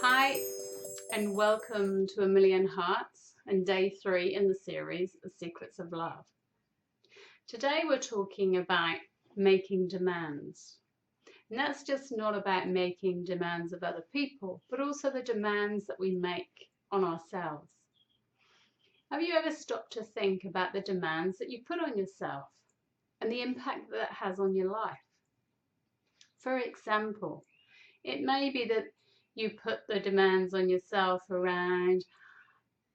Hi, and welcome to A Million Hearts and day 3 in the series, The Secrets of Love. Today we're talking about making demands. And that's just not about making demands of other people, but also the demands that we make on ourselves. Have you ever stopped to think about the demands that you put on yourself and the impact that has on your life? For example, it may be that you put the demands on yourself around,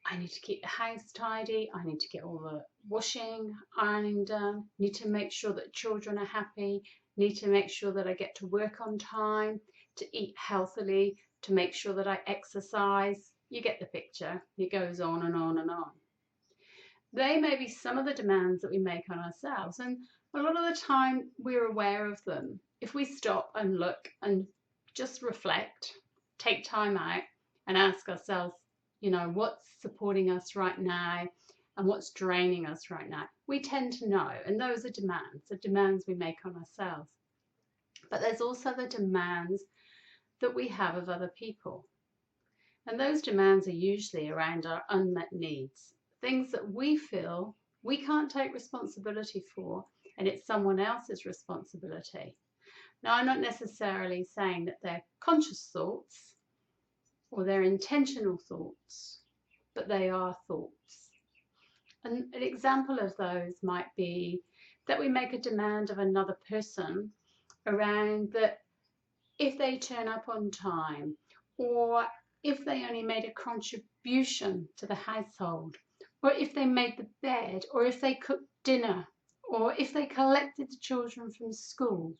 I need to keep the house tidy, I need to get all the washing, ironing done, need to make sure that children are happy, need to make sure that I get to work on time, to eat healthily, to make sure that I exercise. You get the picture. It goes on and on and on. They may be some of the demands that we make on ourselves, and a lot of the time we're aware of them. If we stop and look and just reflect, take time out and ask ourselves, what's supporting us right now and what's draining us right now, we tend to know. And those are the demands we make on ourselves. But there's also the demands that we have of other people. And those demands are usually around our unmet needs, things that we feel we can't take responsibility for, and it's someone else's responsibility. Now, I'm not necessarily saying that they're conscious thoughts or they're intentional thoughts, but they are thoughts. And an example of those might be that we make a demand of another person around that if they turn up on time, or if they only made a contribution to the household, or if they made the bed, or if they cooked dinner, or if they collected the children from school,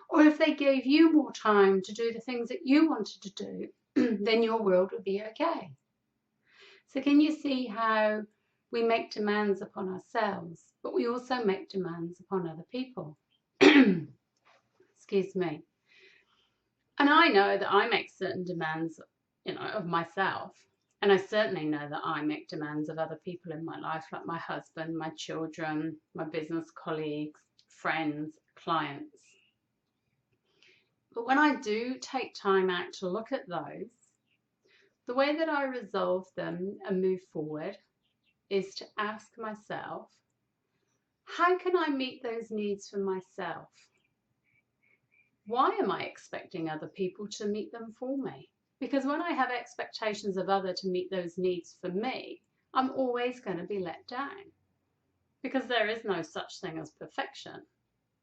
or if they gave you more time to do the things that you wanted to do, then your world would be okay. So can you see how we make demands upon ourselves, but we also make demands upon other people? Excuse me. And I know that I make certain demands, of myself. And I certainly know that I make demands of other people in my life, like my husband, my children, my business colleagues, friends, clients. But when I do take time out to look at those, the way that I resolve them and move forward is to ask myself, how can I meet those needs for myself? Why am I expecting other people to meet them for me? Because when I have expectations of others to meet those needs for me, I'm always going to be let down, because there is no such thing as perfection.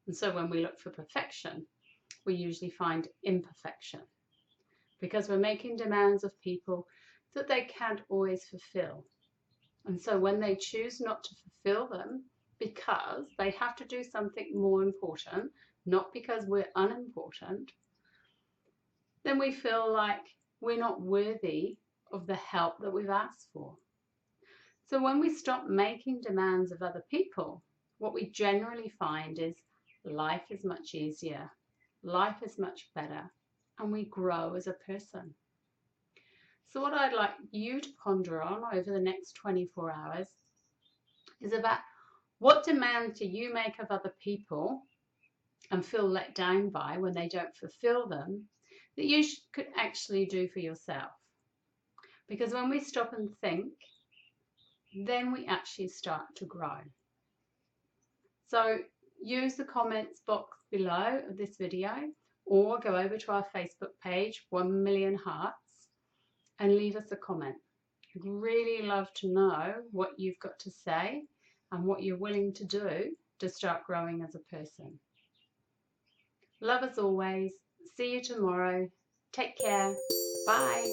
And so when we look for perfection, we usually find imperfection, because we're making demands of people that they can't always fulfill. And so when they choose not to fulfill them because they have to do something more important, not because we're unimportant, then we feel like we're not worthy of the help that we've asked for. So when we stop making demands of other people, what we generally find is life is much easier, life is much better, and we grow as a person. So what I'd like you to ponder on over the next 24 hours is about what demands do you make of other people and feel let down by when they don't fulfill them, that you could actually do for yourself. Because when we stop and think, then we actually start to grow. So use the comments box below of this video, or go over to our Facebook page, 1 Million Hearts, and leave us a comment. I'd really love to know what you've got to say and what you're willing to do to start growing as a person. Love as always. See you tomorrow. Take care. Bye.